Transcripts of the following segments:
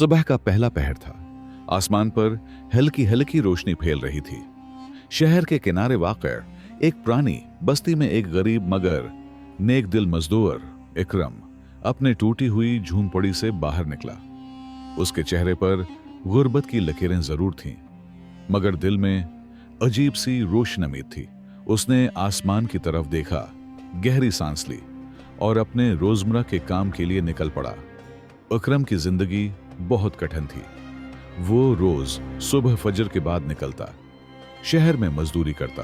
सुबह का पहला पहर था। आसमान पर हल्की हल्की रोशनी फैल रही थी। शहर के किनारे वाक़ एक पुरानी बस्ती में एक गरीब मगर नेक दिल मजदूर इकरम अपने टूटी हुई झूंपड़ी से बाहर निकला। उसके चेहरे पर गुर्बत की लकीरें जरूर थीं, मगर दिल में अजीब सी रोशनी थी। उसने आसमान की तरफ देखा, गहरी सांस ली और अपने रोजमर्रा के काम के लिए निकल पड़ा। इकरम की जिंदगी बहुत कठिन थी। वो रोज सुबह फजर के बाद निकलता, शहर में मजदूरी करता,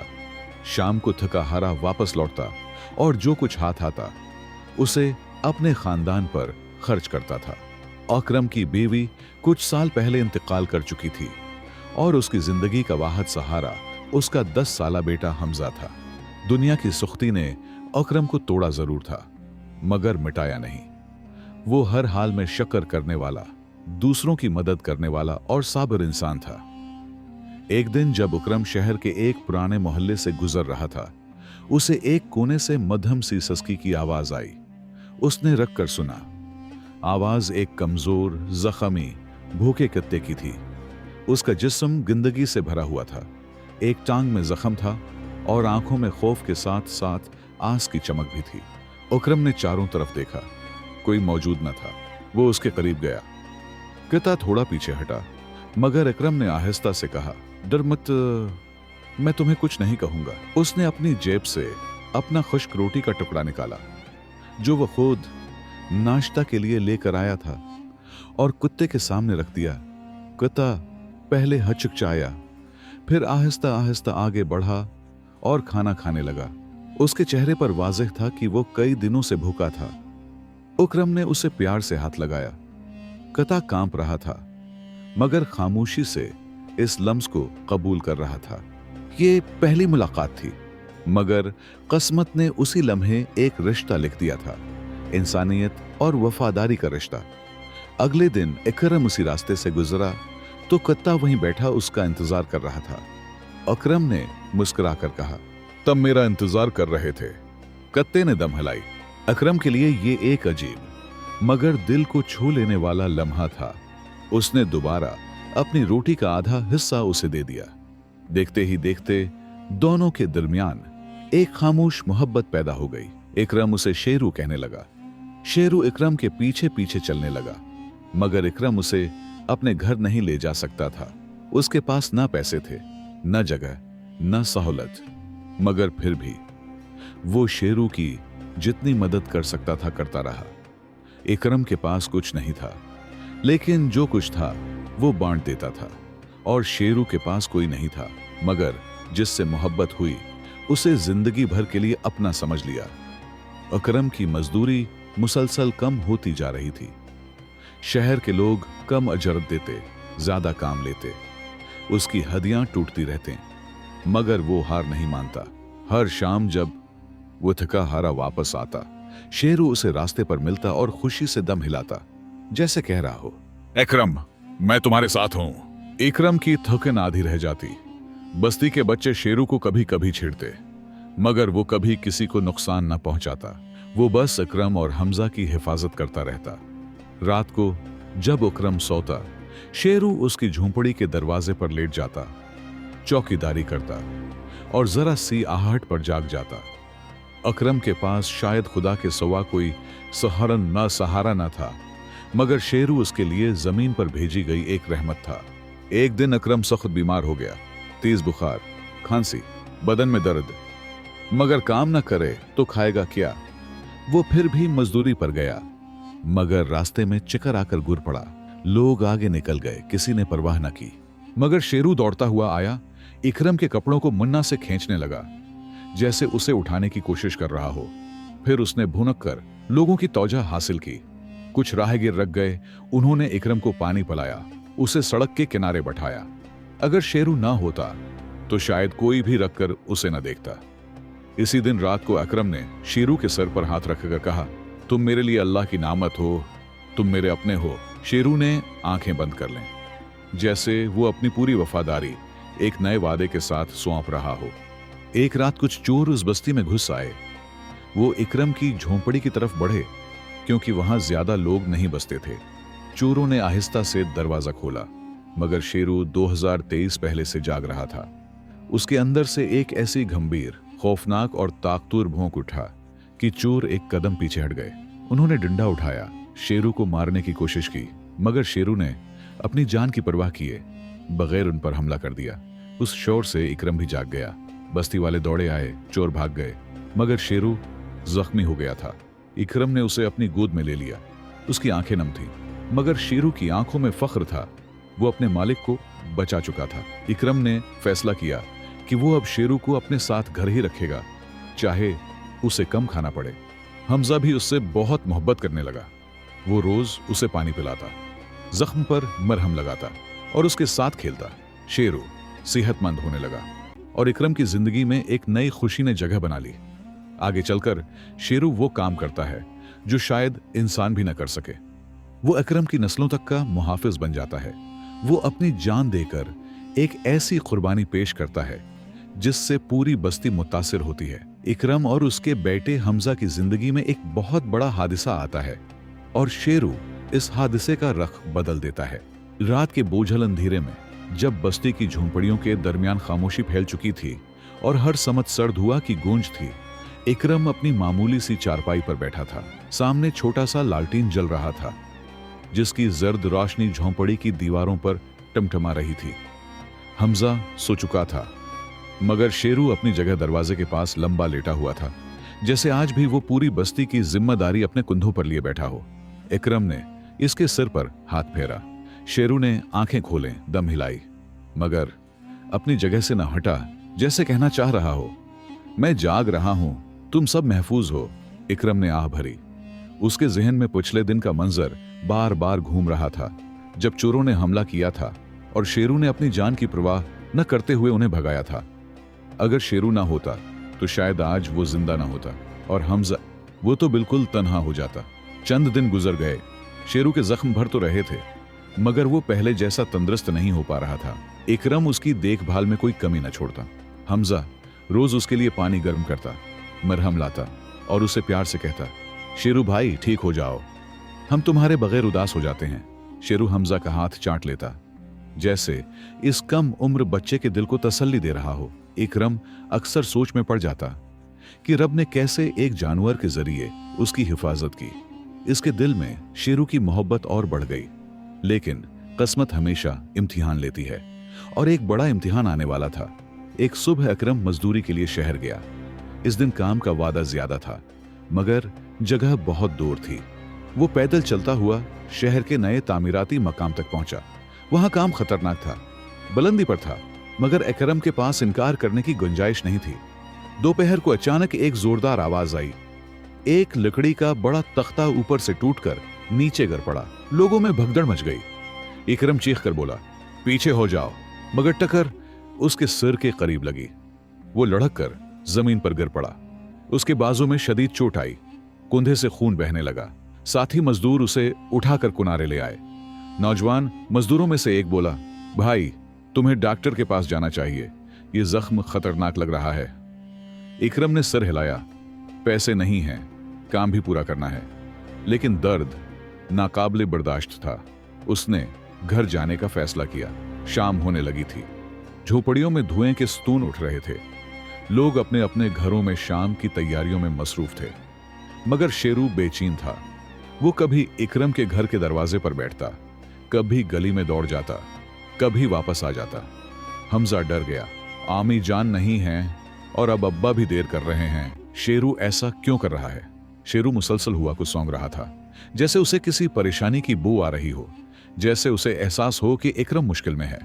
शाम को थका हारा वापस लौटता और जो कुछ हाथ आता उसे अपने खानदान पर खर्च करता था। इकरम की बीवी कुछ साल पहले इंतकाल कर चुकी थी और उसकी जिंदगी का वाहिद सहारा उसका 10 साला बेटा हमजा था। दुनिया की सुख्ती ने इकरम को तोड़ा जरूर था, मगर मिटाया नहीं। वो हर हाल में शक्र करने वाला, दूसरों की मदद करने वाला और साबिर इंसान था। एक दिन जब इकरम शहर के एक पुराने मोहल्ले से गुजर रहा था, उसे एक कोने से मध्यम सी सस्की की आवाज आई। उसने रख कर सुना। आवाज एक कमजोर, जख्मी, भूखे कुत्ते की थी। उसका जिस्म गंदगी से भरा हुआ था, एक टांग में जख्म था और आंखों में खौफ के साथ साथ आस की चमक भी थी। इकरम ने चारों तरफ देखा, कोई मौजूद न था। वो उसके करीब गया। कुत्ता थोड़ा पीछे हटा, मगर इकरम ने आहिस्ता से कहा, डर मत, मैं तुम्हें कुछ नहीं कहूंगा। उसने अपनी जेब से अपना खुश्क रोटी का टुकड़ा निकाला जो वो खुद नाश्ता के लिए लेकर आया था और कुत्ते के सामने रख दिया। कुत्ता पहले हचकचाया, फिर आहिस्ता आहिस्ता आगे बढ़ा और खाना खाने लगा। उसके चेहरे पर वाज़ेह था कि वो कई दिनों से भूखा था। इकरम ने उसे प्यार से हाथ लगाया। कुत्ता कांप रहा था, मगर खामोशी से इस लम्स को कबूल कर रहा था। ये पहली मुलाकात थी, मगर किस्मत ने उसी लम्हे एक रिश्ता लिख दिया था, इंसानियत और वफादारी का रिश्ता। अगले दिन इकरम उसी रास्ते से गुजरा तो कुत्ता वहीं बैठा उसका इंतजार कर रहा था। इकरम ने मुस्कुराकर कहा, तब मेरा इंतजार कर रहे थे। कुत्ते ने दम हिलाई। इकरम के लिए ये एक अजीब मगर दिल को छू लेने वाला लम्हा था। उसने दोबारा अपनी रोटी का आधा हिस्सा उसे दे दिया। देखते ही देखते दोनों के दरमियान एक खामोश मोहब्बत पैदा हो गई। इकरम उसे शेरू कहने लगा। शेरू इकरम के पीछे पीछे चलने लगा, मगर इकरम उसे अपने घर नहीं ले जा सकता था। उसके पास ना पैसे थे, न जगह, न सहूलत, मगर फिर भी वो शेरू की जितनी मदद कर सकता था करता रहा। इकरम के पास कुछ नहीं था, लेकिन जो कुछ था वो बांट देता था। और शेरू के पास कोई नहीं था, मगर जिससे मोहब्बत हुई उसे जिंदगी भर के लिए अपना समझ लिया। इकरम की मजदूरी मुसलसल कम होती जा रही थी। शहर के लोग कम अजरत देते, ज्यादा काम लेते, उसकी हदियां टूटती रहते, मगर वो हार नहीं मानता। हर शाम जब वो थका हारा वापस आता, शेरू उसे रास्ते पर मिलता और खुशी से दम हिलाता, जैसे कह रहा हो, इकरम, मैं तुम्हारे साथ हूं। इकरम की थकन आधी रह जाती। बस्ती के बच्चे शेरू को कभी कभी छेड़ते, मगर वो कभी किसी को नुकसान न पहुंचाता। वो बस इकरम और हमजा की हिफाजत करता रहता। रात को जब इकरम सोता, शेरू उसकी झोंपड़ी के दरवाजे पर लेट जाता, चौकीदारी करता और जरा सी आहट पर जाग जाता। इकरम के पास शायद खुदा के सिवा कोई सहारा न था, मगर शेरू उसके लिए जमीन पर भेजी गई एक रहमत था। एक दिन इकरम सख्त बीमार हो गया, तेज बुखार, खांसी, बदन में दर्द, मगर काम न करे तो खाएगा क्या। वो फिर भी मजदूरी पर गया, मगर रास्ते में चक्कर आकर गिर पड़ा। लोग आगे निकल गए, किसी ने परवाह न की, मगर शेरू दौड़ता हुआ आया, इकरम के कपड़ों को मुन्ना से खींचने लगा, जैसे उसे उठाने की कोशिश कर रहा हो। फिर उसने भुनक कर लोगों की तौजह हासिल की। कुछ राहगीर रख गए, उन्होंने इकरम को पानी पिलाया, उसे सड़क के किनारे बैठाया। अगर शेरू ना होता तो शायद कोई भी रखकर उसे न देखता। इसी दिन रात को इकरम ने शेरू के सर पर हाथ रखकर कहा, तुम मेरे लिए अल्लाह की नामत हो, तुम मेरे अपने हो। शेरू ने आंखें बंद कर लें, जैसे वो अपनी पूरी वफादारी एक नए वादे के साथ सौंप रहा हो। एक रात कुछ चोर उस बस्ती में घुस आए। वो इकरम की झोंपड़ी की तरफ बढ़े, क्योंकि वहां ज्यादा लोग नहीं बसते थे। चोरों ने आहिस्ता से दरवाजा खोला, मगर शेरू 2023 पहले से जाग रहा था। उसके अंदर से एक ऐसी गंभीर, खौफनाक और ताकतवर भौंक उठा कि चोर एक कदम पीछे हट गए। उन्होंने डंडा उठाया, शेरू को मारने की कोशिश की, मगर शेरू ने अपनी जान की परवाह किए बगैर उन पर हमला कर दिया। उस शोर से इकरम भी जाग गया। बस्ती वाले दौड़े आए, चोर भाग गए, मगर शेरू जख्मी हो गया था। इकरम ने उसे अपनी गोद में ले लिया। उसकी आंखें नम थीं, मगर शेरू की आंखों में फख्र था। वो अपने मालिक को बचा चुका था। इकरम ने फैसला किया कि वो अब शेरू को अपने साथ घर ही रखेगा, चाहे उसे कम खाना पड़े। हमजा भी उससे बहुत मोहब्बत करने लगा। वो रोज उसे पानी पिलाता, जख्म पर मरहम लगाता और उसके साथ खेलता। शेरू सेहतमंद होने लगा और इकरम की जिंदगी में एक नई खुशी ने जगह बना ली। आगे चलकर शेरू वो काम करता है जो शायद इंसान भी न कर सके। वो अकरम की नस्लों तक का मुहाफिज बन जाता है। वो अपनी जान देकर एक ऐसी कुर्बानी पेश करता है जिससे पूरी बस्ती मुतासिर होती है। इकरम और उसके बेटे हमजा की जिंदगी में एक बहुत बड़ा हादसा आता है और शेरू इस हादसे का रख बदल देता है। रात के बोझल अंधेरे में जब बस्ती की झोंपड़ियों के दरमियान खामोशी फैल चुकी थी और हर समत सर्द हुआ की गूंज थी, इकरम अपनी मामूली सी चारपाई पर बैठा था। सामने छोटा सा लालटीन जल रहा था जिसकी जर्द रोशनी झोंपड़ी की दीवारों पर टमटमा रही थी। हमजा सो चुका था, मगर शेरू अपनी जगह दरवाजे के पास लंबा लेटा हुआ था, जैसे आज भी वो पूरी बस्ती की जिम्मेदारी अपने कंधों पर लिए बैठा हो। इकरम ने इसके सिर पर हाथ फेरा। शेरू ने आंखें खोलें, दम हिलाई, मगर अपनी जगह से न हटा, जैसे कहना चाह रहा हो, मैं जाग रहा हूं, तुम सब महफूज हो। इकरम ने आह भरी। उसके जहन में पिछले दिन का मंजर बार बार घूम रहा था, जब चोरों ने हमला किया था और शेरू ने अपनी जान की परवाह न करते हुए उन्हें भगाया था। अगर शेरू ना होता तो शायद आज वो जिंदा ना होता और हमजा वो तो बिल्कुल तन्हा हो जाता। चंद दिन गुजर गए। शेरू के जख्म भर तो रहे थे, मगर वो पहले जैसा तंदुरुस्त नहीं हो पा रहा था। इकरम उसकी देखभाल में कोई कमी न छोड़ता। हमजा रोज उसके लिए पानी गर्म करता, मरहम लाता और उसे प्यार से कहता, शेरू भाई ठीक हो जाओ, हम तुम्हारे बगैर उदास हो जाते हैं। शेरू हमजा का हाथ चाट लेता, जैसे इस कम उम्र बच्चे के दिल को तसल्ली दे रहा हो। इकरम अक्सर सोच में पड़ जाता कि रब ने कैसे एक जानवर के जरिए उसकी हिफाजत की। इसके दिल में शेरू की मोहब्बत और बढ़ गई। लेकिन किस्मत हमेशा इम्तिहान लेती है और एक बड़ा इम्तिहान आने वाला था। एक सुबह अकरम मजदूरी के लिए शहर गया। इस दिन काम का वादा ज्यादा था, मगर जगह बहुत दूर थी। वो पैदल चलता हुआ शहर के नए तामीराती मकाम तक पहुंचा। वहां काम खतरनाक था, बुलंदी पर था, मगर अकरम के पास इनकार करने की गुंजाइश नहीं थी। दोपहर को अचानक एक जोरदार आवाज आई। एक लकड़ी का बड़ा तख्ता ऊपर से टूटकर नीचे गिर पड़ा। लोगों में भगदड़ मच गई। इकरम चीख कर बोला, पीछे हो जाओ, मगर टक्कर उसके सिर के करीब लगी। वो लढ़क कर जमीन पर गिर पड़ा। उसके बाजू में शदीद चोट आई, कुंधे से खून बहने लगा। साथी मजदूर उसे उठाकर किनारे ले आए। नौजवान मजदूरों में से एक बोला, भाई तुम्हें डॉक्टर के पास जाना चाहिए, ये जख्म खतरनाक लग रहा है। इकरम ने सर हिलाया। पैसे नहीं हैं, काम भी पूरा करना है, लेकिन दर्द नाकाबिले बर्दाश्त था। उसने घर जाने का फैसला किया। शाम होने लगी थी। झोपड़ियों में धुएं के स्तून उठ रहे थे। लोग अपने अपने घरों में शाम की तैयारियों में मसरूफ थे, मगर शेरू बेचैन था। वो कभी इकरम के घर के दरवाजे पर बैठता, कभी गली में दौड़ जाता, कभी वापस आ जाता। हमजा डर गया। आमी जान नहीं है और अब अब्बा भी देर कर रहे हैं। शेरू ऐसा क्यों कर रहा है? शेरू मुसलसल हुआ को सौंग रहा था, जैसे उसे किसी परेशानी की बू आ रही हो, जैसे उसे एहसास हो कि इकरम मुश्किल में है।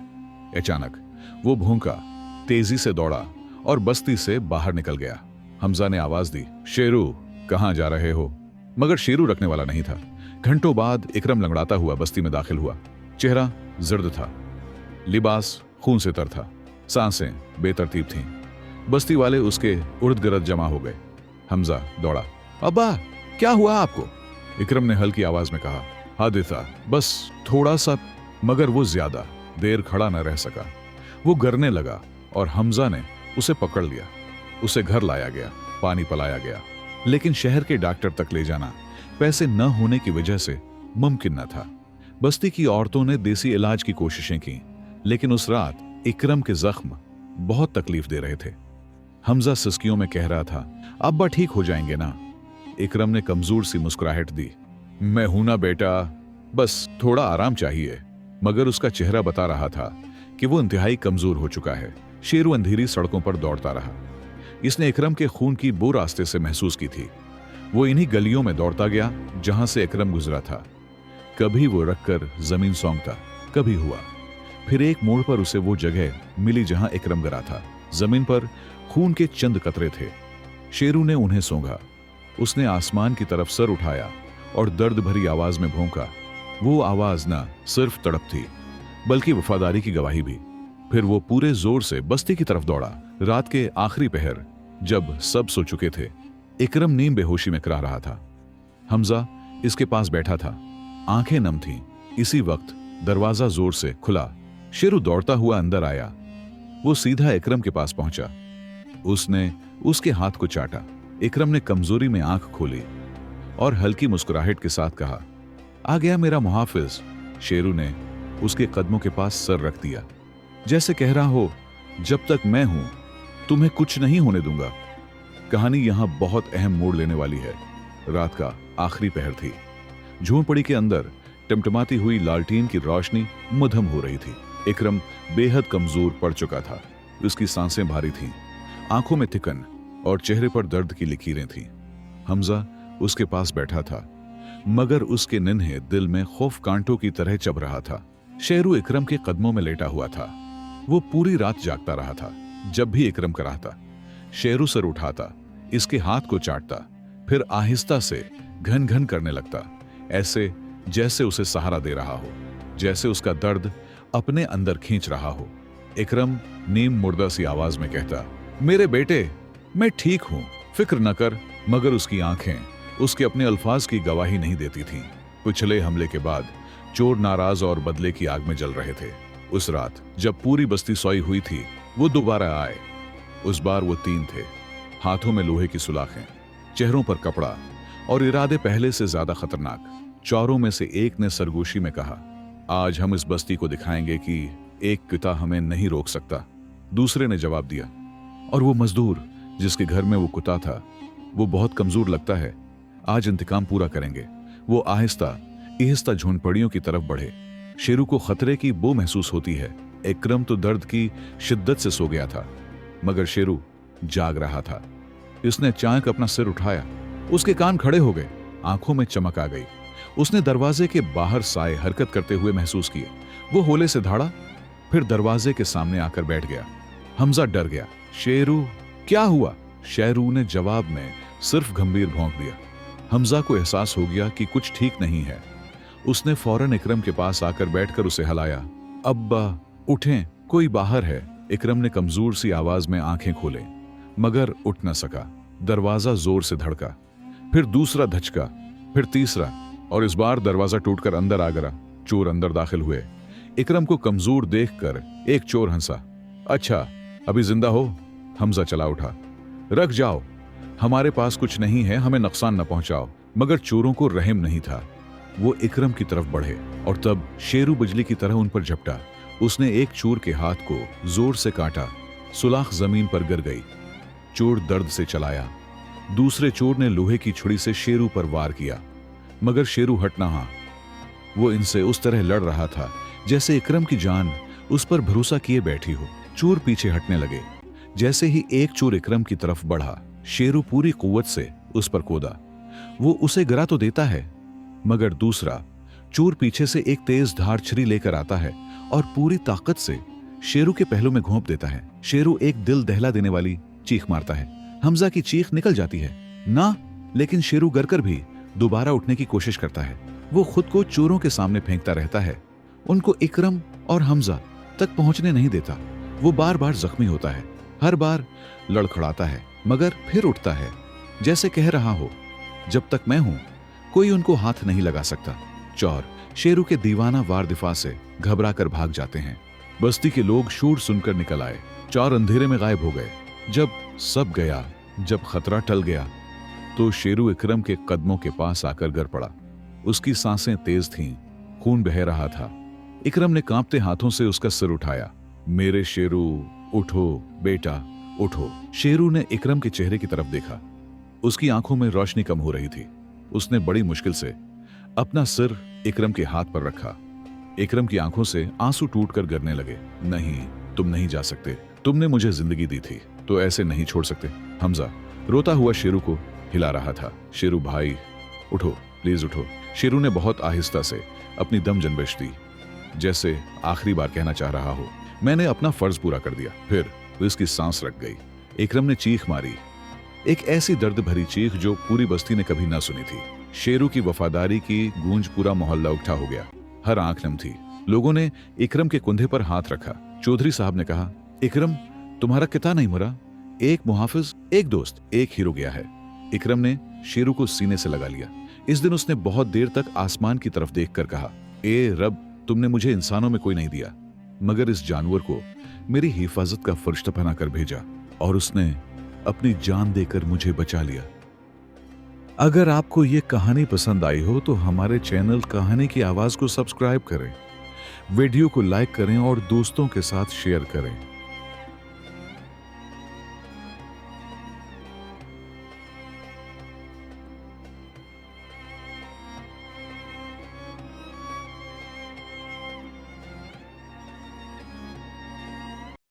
अचानक वो भूखा तेजी से दौड़ा और बस्ती से बाहर निकल गया। हमजा ने आवाज दी, शेरू कहां जा रहे हो? मगर शेरू रखने वाला नहीं था। घंटों बाद इकरम लंगड़ाता हुआ बस्ती में दाखिल हुआ। चेहरा जर्द था, लिबास खून से तर था, सांसें बेतरतीब थीं। बस्ती वाले उसके उर्द गिर्द जमा हो गए। हमजा दौड़ा, अब्बा क्या हुआ आपको? इकरम ने हल्की आवाज में कहा, हादिसा, बस थोड़ा सा। मगर वो ज्यादा देर खड़ा न रह सका। वो गिरने लगा और हमजा ने उसे पकड़ लिया। उसे घर लाया गया, पानी पिलाया गया, लेकिन शहर के डॉक्टर तक ले जाना पैसे न होने की वजह से मुमकिन न था। बस्ती की औरतों ने देसी इलाज की कोशिशें की, लेकिन उस रात इकरम के जख्म बहुत तकलीफ दे रहे थे। हमजा सिसकियों में कह रहा था, अब्बा ठीक हो जाएंगे ना। इकरम ने कमजोर सी मुस्कुराहट दी, मैं हूं ना बेटा, बस थोड़ा आराम चाहिए। मगर उसका चेहरा बता रहा था कि वो इंतहाई कमजोर हो चुका है। शेरू अंधेरी सड़कों पर दौड़ता रहा। इसने इकरम के खून की बो रास्ते से महसूस की थी। वो इन्हीं गलियों में दौड़ता गया जहां से इकरम गुजरा था। कभी वो रखकर जमीन सौंगता, कभी हुआ। फिर एक मोड़ पर उसे वो जगह मिली जहां इकरम गिरा था। जमीन पर खून के चंद कतरे थे। शेरू ने उन्हें सूंघा। उसने आसमान की तरफ सर उठाया और दर्द भरी आवाज में भौंका। वो आवाज ना सिर्फ तड़प थी, बल्कि वफादारी की गवाही भी। फिर वो पूरे जोर से बस्ती की तरफ दौड़ा। रात के आखिरी पहर, जब सब सो चुके थे, इकरम नीम बेहोशी में करा रहा था। हमजा इसके पास बैठा था, आंखें नम थीं। इसी वक्त दरवाजा जोर से खुला। शेरू दौड़ता हुआ अंदर आया। वो सीधा इकरम के पास पहुंचा। उसने उसके हाथ को चाटा। इकरम ने कमजोरी में आंख खोली और हल्की मुस्कुराहट के साथ कहा, आ गया मेरा मुहाफिज। शेरू ने उसके कदमों के पास सर रख दिया, जैसे कह रहा हो, जब तक मैं हूं तुम्हें कुछ नहीं होने दूंगा। कहानी यहां बहुत अहम मोड़ लेने वाली है। रात का आखिरी पहर थी। झोंपड़ी के अंदर टिमटिमाती हुई लालटीन की रोशनी मध्यम हो रही थी। इकरम बेहद कमजोर पड़ चुका था। उसकी सांसें भारी थीं, आंखों में थिकन और चेहरे पर दर्द की लकीरें थीं। हमजा उसके पास बैठा था, मगर उसके नन्हे दिल में खौफ कांटों की तरह चब रहा था। शेरू इकरम के कदमों में लेटा हुआ था। वो पूरी रात जागता रहा था। जब भी इकरम कराहता, शेरू सर उठाता, इसके हाथ को चाटता, फिर आहिस्ता से घन घन करने लगता, ऐसे जैसे उसे सहारा दे रहा हो, जैसे उसका दर्द अपने अंदर खींच रहा हो। इकरम नीम मुर्दा सी आवाज में कहता, मेरे बेटे, मैं ठीक हूं, फिक्र न कर। मगर उसकी आंखें उसके अपने अल्फाज की गवाही नहीं देती थीं। पिछले हमले के बाद चोर नाराज और बदले की आग में जल रहे थे। उस रात जब पूरी बस्ती सोई हुई थी, वो दोबारा आए। उस बार वो 3 थे, हाथों में लोहे की सुलाखें, चेहरों पर कपड़ा और इरादे पहले से ज्यादा खतरनाक। चोरों में से एक ने सरगोशी में कहा, आज हम इस बस्ती को दिखाएंगे कि एक कुत्ता हमें नहीं रोक सकता। दूसरे ने जवाब दिया, और वो मजदूर जिसके घर में वो कुत्ता था, वो बहुत कमजोर लगता है, आज इंतकाम पूरा करेंगे। वो आहिस्ता झोंपड़ियों की तरफ बढ़े। शेरू को खतरे की बो महसूस होती है। इकरम तो दर्द की शिद्दत से सो गया था, मगर शेरू जाग रहा था। इसने अचानक अपना सिर उठाया। उसके कान खड़े हो गए, आंखों में चमक आ गई। उसने दरवाजे के बाहर साए हरकत करते हुए महसूस किए। वो होले से धाड़ा, फिर दरवाजे के सामने आकर बैठ गया। हमजा डर गया। शेरू, क्या हुआ? शेरू ने जवाब में सिर्फ गंभीर भौंक दिया। हमजा को एहसास हो गया कि कुछ ठीक नहीं है। उसने फौरन इकरम के पास आकर बैठकर उसे हिलाया। अब्बा, उठें, कोई बाहर है। इकरम ने कमजोर सी आवाज में आंखें खोले, मगर उठ न सका। दरवाजा जोर से धड़का, फिर दूसरा धचका, फिर तीसरा, और इस बार दरवाजा टूटकर अंदर आ गिरा। चोर अंदर दाखिल हुए। इकरम को कमजोर देखकर एक चोर हंसा। अच्छा, अभी जिंदा हो? हमजा चला उठा। रख जाओ, हमारे पास कुछ नहीं है, हमें नुकसान न पहुंचाओ। मगर चोरों को रहम नहीं था। वो इकरम की तरफ बढ़े और तब शेरू बिजली की तरह उन पर झपटा। उसने एक चोर के हाथ को जोर से काटा। सुलाख जमीन पर गिर गई। चोर दर्द से चलाया। दूसरे चोर ने लोहे की छुरी से शेरू पर वार किया, मगर शेरू हट न रहा। वो इनसे उस तरह लड़ रहा था जैसे इकरम की जान उस पर भरोसा किए बैठी हो। चोर पीछे हटने लगे। जैसे ही एक चोर इकरम की तरफ बढ़ा, शेरू पूरी कुव्वत से उस पर कूदा। वो उसे गिरा तो देता है, मगर दूसरा चोर पीछे से एक तेज धार छुरी लेकर आता है और पूरी ताकत से शेरू के पहलू में घोंप देता है। शेरू एक दिल दहला देने वाली चीख मारता है। हमजा की चीख निकल जाती है ना, लेकिन शेरू गिरकर भी दोबारा उठने की कोशिश करता है। वो खुद को चोरों के सामने फेंकता रहता है, उनको इकरम और हमजा तक पहुंचने नहीं देता। वो बार बार जख्मी होता है, हर बार लड़खड़ाता है, मगर फिर उठता है, जैसे कह रहा हो, जब तक मैं हूं कोई उनको हाथ नहीं लगा सकता। चोर शेरू के दीवाना वार दिफा से घबरा कर भाग जाते हैं। बस्ती के लोग शोर सुनकर निकल आए। चोर अंधेरे में गायब हो गए। जब सब गया, जब खतरा टल गया, तो शेरू इकरम के कदमों के पास आकर गिर पड़ा। उसकी सांसें तेज थीं, खून बह रहा था। इकरम ने कांपते हाथों से उसका सिर उठाया। मेरे शेरू, उठो बेटा, उठो। शेरू ने इकरम के चेहरे की तरफ देखा। उसकी आंखों में रोशनी कम हो रही थी। उसने बड़ी मुश्किल से अपना सिर इकरम के हाथ पर रखा। इकरम की आंखों से आंसू टूटकर गिरने लगे। नहीं, तुम नहीं जा सकते। तुमने मुझे जिंदगी दी थी, तो ऐसे नहीं छोड़ सकते। हमजा रोता हुआ शेरू को हिला रहा था। शेरू भाई, उठो, प्लीज उठो। शेरू ने बहुत आहिस्ता से अपनी दम जनबश दी, जैसे आखिरी बार कहना चाह रहा हो, मैंने अपना फर्ज पूरा कर दिया। फिर उसकी सांस रख गई। इकरम ने चीख मारी, एक ऐसी दर्द भरी चीख जो पूरी बस्ती ने कभी ना सुनी थी। शेरू की वफादारी की गूंज पूरा मोहल्ला उठा हो गया। हर आंख नम थी। लोगों ने इकरम के कंधे पर हाथ रखा। चौधरी साहब ने कहा, इकरम, तुम्हारा कितना नहीं मरा। एक मुहाफिज, एक दोस्त, एक हीरो गया है। इकरम ने शेरू को सीने से लगा लिया। इस दिन उसने बहुत देर तक आसमान की तरफ देखकर कहा, ए रब, तुमने मुझे इंसानों में कोई नहीं दिया, मगर इस जानवर को मेरी हिफाजत का फरिश्ता बना कर भेजा, और उसने अपनी जान देकर मुझे बचा लिया। अगर आपको ये कहानी पसंद आई हो तो हमारे चैनल कहानी की आवाज को सब्सक्राइब करें, वीडियो को लाइक करें और दोस्तों के साथ शेयर करें।